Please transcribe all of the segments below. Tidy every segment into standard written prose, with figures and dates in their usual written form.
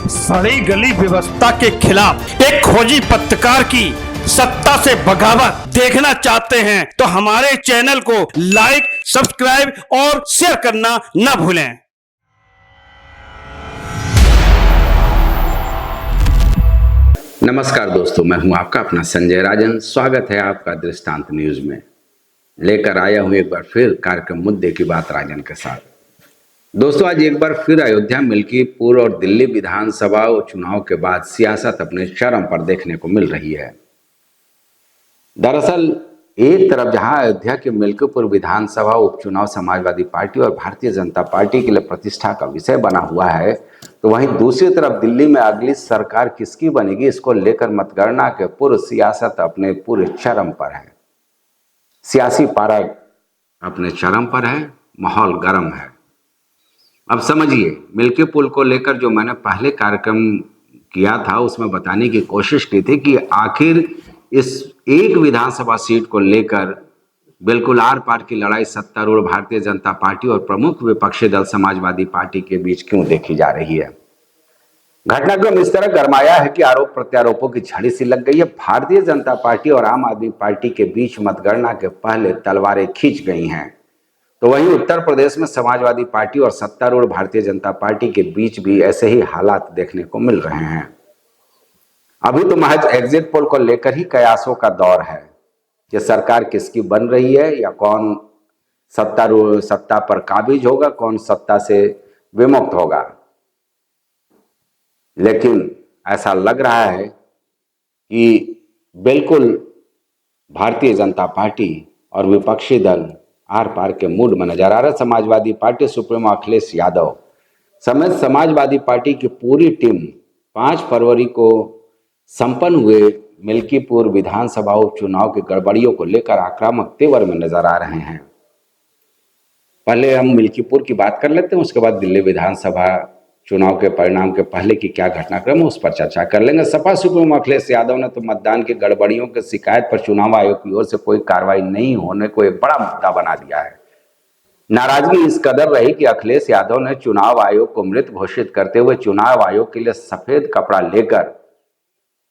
सड़ी गली व्यवस्था के खिलाफ एक खोजी पत्रकार की सत्ता से बगावत देखना चाहते हैं तो हमारे चैनल को लाइक, सब्सक्राइब और शेयर करना न भूलें। नमस्कार दोस्तों, मैं हूं आपका अपना संजय राजन। स्वागत है आपका दृष्टांत न्यूज में। लेकर आया हूं एक बार फिर कार्यक्रम मुद्दे की बात राजन के साथ। दोस्तों, आज एक बार फिर अयोध्या, मिल्कीपुर और दिल्ली विधानसभा चुनाव के बाद सियासत अपने चरम पर देखने को मिल रही है। दरअसल एक तरफ जहां अयोध्या के मिल्कीपुर विधानसभा उपचुनाव समाजवादी पार्टी और भारतीय जनता पार्टी के लिए प्रतिष्ठा का विषय बना हुआ है, तो वहीं दूसरी तरफ दिल्ली में अगली सरकार किसकी बनेगी, इसको लेकर मतगणना के पूर्व सियासत अपने पूरे चरम पर है। सियासी पारा अपने चरम पर है, माहौल गर्म है। अब समझिए, मिल्कीपुर को लेकर जो मैंने पहले कार्यक्रम किया था उसमें बताने की कोशिश की थी कि आखिर इस एक विधानसभा सीट को लेकर बिल्कुल आर पार की लड़ाई सत्तारूढ़ भारतीय जनता पार्टी और प्रमुख विपक्षी दल समाजवादी पार्टी के बीच क्यों देखी जा रही है। घटनाक्रम इस तरह गरमाया है कि आरोप प्रत्यारोपों की झड़ी सी लग गई है। भारतीय जनता पार्टी और आम आदमी पार्टी के बीच मतगणना के पहले तलवारें खींच गई हैं, तो वहीं उत्तर प्रदेश में समाजवादी पार्टी और सत्तारूढ़ भारतीय जनता पार्टी के बीच भी ऐसे ही हालात देखने को मिल रहे हैं। अभी तो महज एग्जिट पोल को लेकर ही कयासों का दौर है कि सरकार किसकी बन रही है या कौन सत्ता पर काबिज होगा, कौन सत्ता से विमुक्त होगा। लेकिन ऐसा लग रहा है कि बिल्कुल भारतीय जनता पार्टी और विपक्षी दल आर पार के मूड में नजर आ रहा है। समाजवादी पार्टी सुप्रीमो अखिलेश यादव समेत समाजवादी पार्टी की पूरी टीम 5 फरवरी को संपन्न हुए मिल्कीपुर विधानसभा उपचुनाव की गड़बड़ियों को लेकर आक्रामक तेवर में नजर आ रहे हैं। पहले हम मिल्कीपुर की बात कर लेते हैं, उसके बाद दिल्ली विधानसभा चुनाव के परिणाम के पहले की क्या घटनाक्रम है उस पर चर्चा कर लेंगे। सपा सुप्रीमो अखिलेश यादव ने तो मतदान की गड़बड़ियों की शिकायत पर चुनाव आयोग की ओर से कोई कार्रवाई नहीं होने को एक बड़ा मुद्दा बना दिया है। नाराजगी इस कदर रही कि अखिलेश यादव ने चुनाव आयोग को मृत घोषित करते हुए चुनाव आयोग के लिए सफेद कपड़ा लेकर,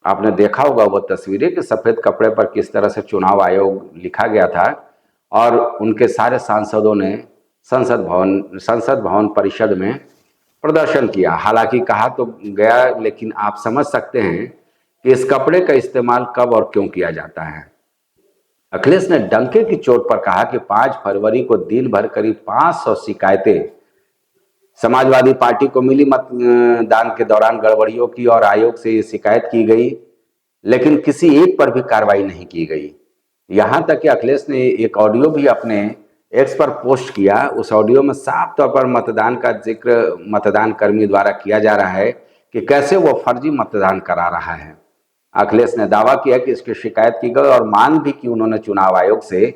आपने देखा होगा वो तस्वीरें कि सफेद कपड़े पर किस तरह से चुनाव आयोग लिखा गया था, और उनके सारे सांसदों ने संसद भवन परिषद में प्रदर्शन किया। हालांकि कहा तो गया, लेकिन आप समझ सकते हैं कि इस कपड़े का इस्तेमाल कब और क्यों किया जाता है। अखिलेश ने डंके की चोट पर कहा कि 5 फरवरी को दिन भर करीब 500 शिकायतें समाजवादी पार्टी को मिली मतदान के दौरान गड़बड़ियों की, और आयोग से ये शिकायत की गई, लेकिन किसी एक पर भी कार्रवाई नहीं की गई। यहां तक कि अखिलेश ने एक ऑडियो भी अपने एक्स पर पोस्ट किया। उस ऑडियो में साफ तौर पर मतदान का जिक्र मतदान कर्मी द्वारा किया जा रहा है कि कैसे वो फर्जी मतदान करा रहा है। अखिलेश ने दावा किया कि इसकी शिकायत की गई और मांग भी की उन्होंने चुनाव आयोग से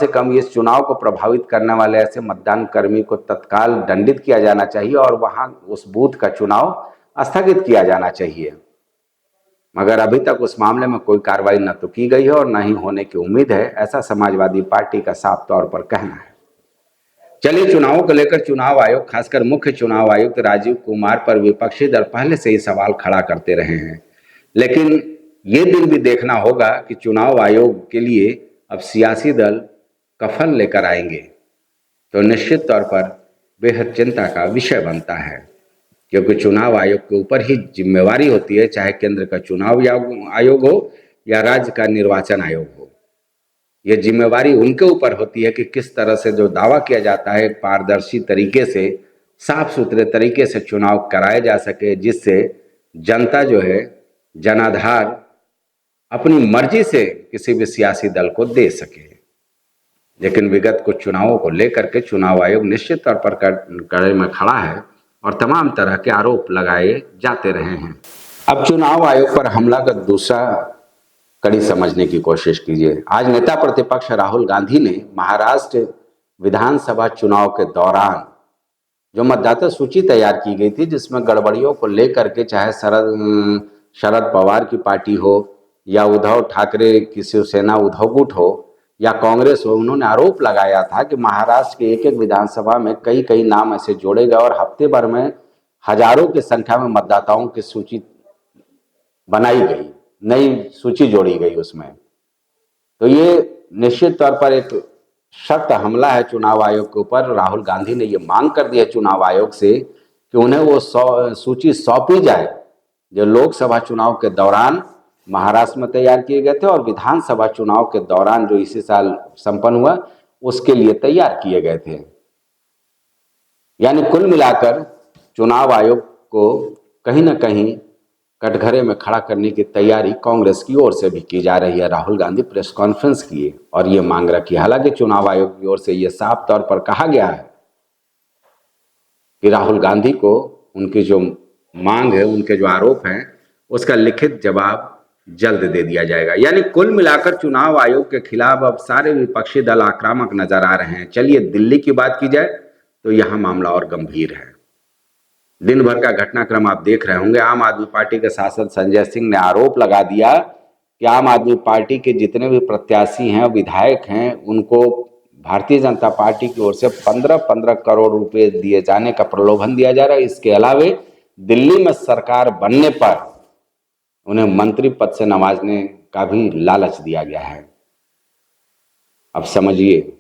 कम इस चुनाव को प्रभावित करने वाले ऐसे मतदान कर्मी को तत्काल दंडित किया जाना चाहिए और वहां उस बूथ का चुनाव स्थगित किया जाना चाहिए। मगर अभी तक उस मामले में कोई कार्रवाई न तो की गई है और न ही होने की उम्मीद है, ऐसा समाजवादी पार्टी का साफ तौर पर कहना है। चलिए, चुनावों को लेकर चुनाव आयोग, खासकर मुख्य चुनाव आयुक्त राजीव कुमार पर विपक्षी दल पहले से ही सवाल खड़ा करते रहे हैं, लेकिन ये दिन भी देखना होगा कि चुनाव आयोग के लिए अब सियासी दल कफन लेकर आएंगे तो निश्चित तौर पर बेहद चिंता का विषय बनता है, क्योंकि चुनाव आयोग के ऊपर ही जिम्मेवारी होती है, चाहे केंद्र का चुनाव आयोग हो या राज्य का निर्वाचन आयोग हो। यह जिम्मेवारी उनके ऊपर होती है कि किस तरह से जो दावा किया जाता है पारदर्शी तरीके से, साफ सुथरे तरीके से चुनाव कराए जा सके, जिससे जनता जो है जनाधार अपनी मर्जी से किसी भी सियासी दल को दे सके। लेकिन विगत कुछ चुनावों को लेकर के चुनाव आयोग निश्चित तौर पर कड़े में खड़ा है और तमाम तरह के आरोप लगाए जाते रहे हैं। अब चुनाव आयोग पर हमला का दूसरा कड़ी समझने की कोशिश कीजिए। आज नेता प्रतिपक्ष राहुल गांधी ने महाराष्ट्र विधानसभा चुनाव के दौरान जो मतदाता सूची तैयार की गई थी, जिसमें गड़बड़ियों को लेकर के चाहे शरद पवार की पार्टी हो या उद्धव ठाकरे की शिवसेना उद्धव गुट हो या कांग्रेस हो, उन्होंने आरोप लगाया था कि महाराष्ट्र के एक एक विधानसभा में कई कई नाम ऐसे जोड़े गए और हफ्ते भर में हजारों की संख्या में मतदाताओं की सूची बनाई गई, नई सूची जोड़ी गई उसमें। तो ये निश्चित तौर पर एक सख्त हमला है चुनाव आयोग के ऊपर। राहुल गांधी ने ये मांग कर दी है चुनाव आयोग से कि उन्हें वो सूची सौंपी जाए जो लोकसभा चुनाव के दौरान महाराष्ट्र में तैयार किए गए थे और विधानसभा चुनाव के दौरान जो इसी साल संपन्न हुआ उसके लिए तैयार किए गए थे। यानी कुल मिलाकर चुनाव आयोग को कहीं ना कहीं कटघरे में खड़ा करने की तैयारी कांग्रेस की ओर से भी की जा रही है। राहुल गांधी प्रेस कॉन्फ्रेंस किए और ये मांग रखी। हालांकि चुनाव आयोग की ओर से ये साफ तौर पर कहा गया है कि राहुल गांधी को उनकी जो मांग है, उनके जो आरोप हैं, उसका लिखित जवाब जल्द दे दिया जाएगा। यानी कुल मिलाकर चुनाव आयोग के खिलाफ अब सारे विपक्षी दल आक्रामक नजर आ रहे हैं। चलिए दिल्ली की बात की जाए तो यहां मामला और गंभीर है। दिन भर का घटनाक्रम आप देख रहे होंगे। आम आदमी पार्टी के सांसद संजय सिंह ने आरोप लगा दिया कि आम आदमी पार्टी के जितने भी प्रत्याशी हैं, विधायक हैं, उनको भारतीय जनता पार्टी की ओर से 15-15 करोड़ रुपए दिए जाने का प्रलोभन दिया जा रहा है। इसके अलावे दिल्ली में सरकार बनने पर उन्हें मंत्री पद से नवाजने का भी लालच दिया गया है। अब समझिए,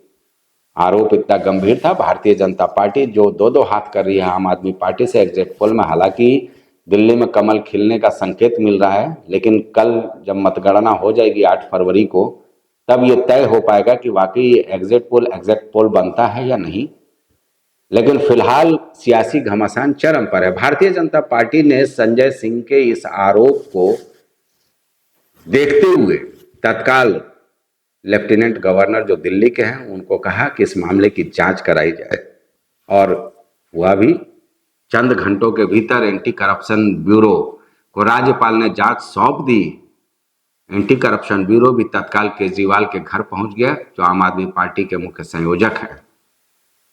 आरोप इतना गंभीर था। भारतीय जनता पार्टी जो दो हाथ कर रही है आम आदमी पार्टी से एग्जिट पोल में, हालांकि दिल्ली में कमल खिलने का संकेत मिल रहा है, लेकिन कल जब मतगणना हो जाएगी 8 फरवरी को, तब ये तय हो पाएगा कि वाकई एग्जिट पोल बनता है या नहीं। लेकिन फिलहाल सियासी घमासान चरम पर है। भारतीय जनता पार्टी ने संजय सिंह के इस आरोप को देखते हुए तत्काल लेफ्टिनेंट गवर्नर जो दिल्ली के हैं उनको कहा कि इस मामले की जांच कराई जाए, और वह भी चंद घंटों के भीतर एंटी करप्शन ब्यूरो को राज्यपाल ने जांच सौंप दी। एंटी करप्शन ब्यूरो भी तत्काल केजरीवाल के घर पहुंच गया, जो आम आदमी पार्टी के मुख्य संयोजक हैं।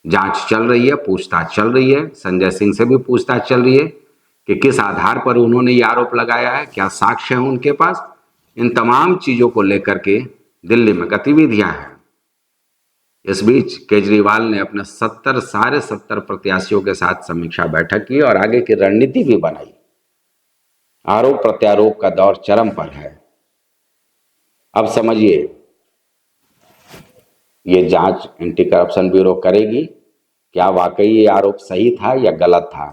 जांच चल रही है, पूछताछ चल रही है। संजय सिंह से भी पूछताछ चल रही है कि किस आधार पर उन्होंने ये आरोप लगाया है, क्या साक्ष्य है उनके पास। इन तमाम चीजों को लेकर के दिल्ली में गतिविधियां हैं। इस बीच केजरीवाल ने अपने 70 प्रत्याशियों के साथ समीक्षा बैठक की और आगे की रणनीति भी बनाई। आरोप प्रत्यारोप का दौर चरम पर है। अब समझिए, ये जांच एंटी करप्शन ब्यूरो करेगी, क्या वाकई ये आरोप सही था या गलत था।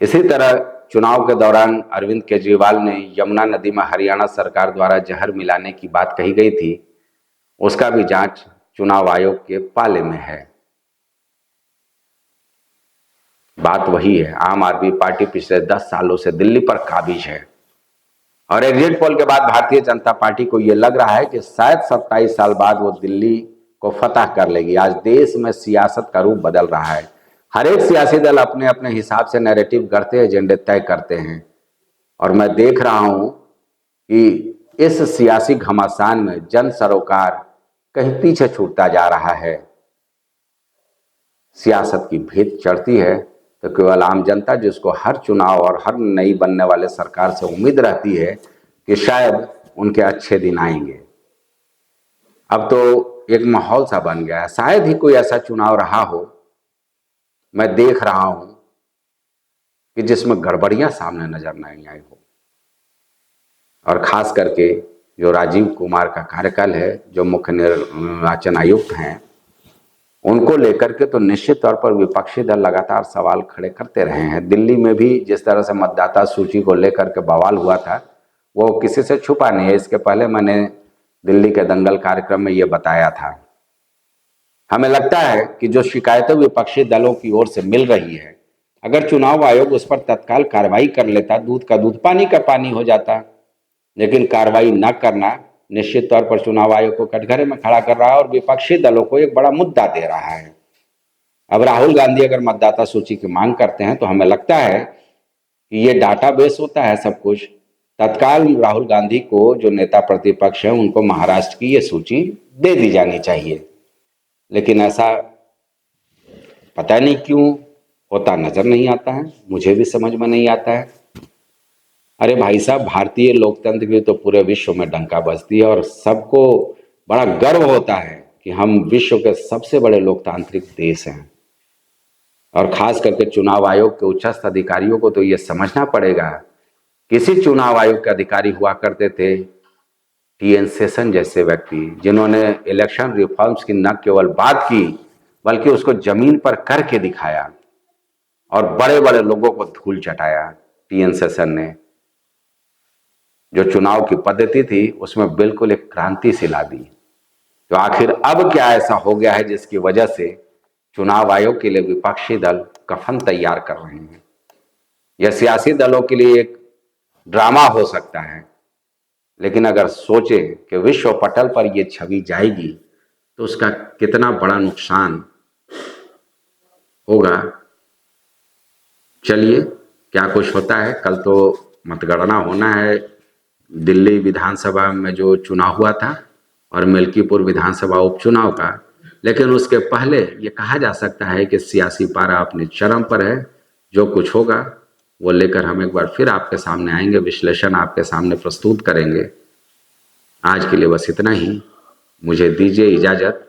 इसी तरह चुनाव के दौरान अरविंद केजरीवाल ने यमुना नदी में हरियाणा सरकार द्वारा जहर मिलाने की बात कही गई थी, उसका भी जांच चुनाव आयोग के पाले में है। बात वही है, आम आदमी पार्टी पिछले 10 सालों से दिल्ली पर काबिज है और एग्जिट पोल के बाद भारतीय जनता पार्टी को यह लग रहा है कि शायद 27 साल बाद वो दिल्ली को फतह कर लेगी। आज देश में सियासत का रूप बदल रहा है। हर एक सियासी दल अपने अपने हिसाब से नैरेटिव करते हैं, एजेंडे तय करते हैं, और मैं देख रहा हूं कि इस सियासी घमासान में जन सरोकार कहीं पीछे छूटता जा रहा है। सियासत की भीत चढ़ती है तो केवल आम जनता, जिसको हर चुनाव और हर नई बनने वाले सरकार से उम्मीद रहती है कि शायद उनके अच्छे दिन आएंगे। अब तो एक माहौल सा बन गया है, शायद ही कोई ऐसा चुनाव रहा हो, मैं देख रहा हूं, कि जिसमें गड़बड़ियां सामने नजर नहीं आई हो। और खास करके जो राजीव कुमार का कार्यकाल है, जो मुख्य निर्वाचन आयुक्त हैं, उनको लेकर के तो निश्चित तौर पर विपक्षी दल लगातार सवाल खड़े करते रहे हैं। दिल्ली में भी जिस तरह से मतदाता सूची को लेकर के बवाल हुआ था, वो किसी से छुपा नहीं है। इसके पहले मैंने दिल्ली के दंगल कार्यक्रम में ये बताया था। हमें लगता है कि जो शिकायतें विपक्षी दलों की ओर से मिल रही है, अगर चुनाव आयोग उस पर तत्काल कार्रवाई कर लेता, दूध का दूध पानी का पानी हो जाता। लेकिन कार्रवाई न करना निश्चित तौर पर चुनाव आयोग को कटघरे में खड़ा कर रहा है और विपक्षी दलों को एक बड़ा मुद्दा दे रहा है। अब राहुल गांधी अगर मतदाता सूची की मांग करते हैं तो हमें लगता है कि ये डाटाबेस होता है सब कुछ, तत्काल राहुल गांधी को, जो नेता प्रतिपक्ष है, उनको महाराष्ट्र की ये सूची दे दी जानी चाहिए। लेकिन ऐसा पता नहीं क्यों होता नजर नहीं आता है, मुझे भी समझ में नहीं आता है। अरे भाई साहब, भारतीय लोकतंत्र की तो पूरे विश्व में डंका बजती है और सबको बड़ा गर्व होता है कि हम विश्व के सबसे बड़े लोकतांत्रिक देश हैं। और खास करके चुनाव आयोग के उच्चस्थ अधिकारियों को तो ये समझना पड़ेगा। किसी चुनाव आयोग के अधिकारी हुआ करते थे टी.एन. शेषन जैसे व्यक्ति, जिन्होंने इलेक्शन रिफॉर्म्स की न केवल बात की बल्कि उसको जमीन पर करके दिखाया और बड़े बड़े लोगों को धूल चटाया। टी.एन. शेषन ने जो चुनाव की पद्धति थी उसमें बिल्कुल एक क्रांति सी ला दी। तो आखिर अब क्या ऐसा हो गया है जिसकी वजह से चुनाव आयोग के लिए विपक्षी दल कफन तैयार कर रहे हैं? यह सियासी दलों के लिए एक ड्रामा हो सकता है, लेकिन अगर सोचे कि विश्व पटल पर यह छवि जाएगी तो उसका कितना बड़ा नुकसान होगा। चलिए, क्या कुछ होता है। कल तो मतगणना होना है दिल्ली विधानसभा में जो चुनाव हुआ था और मिल्कीपुर विधानसभा उपचुनाव का, लेकिन उसके पहले ये कहा जा सकता है कि सियासी पारा अपने चरम पर है। जो कुछ होगा वो लेकर हम एक बार फिर आपके सामने आएंगे, विश्लेषण आपके सामने प्रस्तुत करेंगे। आज के लिए बस इतना ही, मुझे दीजिए इजाज़त।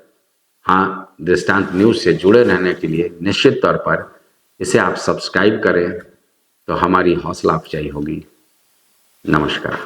हाँ, दृष्टांत न्यूज़ से जुड़े रहने के लिए निश्चित तौर पर इसे आप सब्सक्राइब करें तो हमारी हौसला अफजाई होगी। नमस्कार।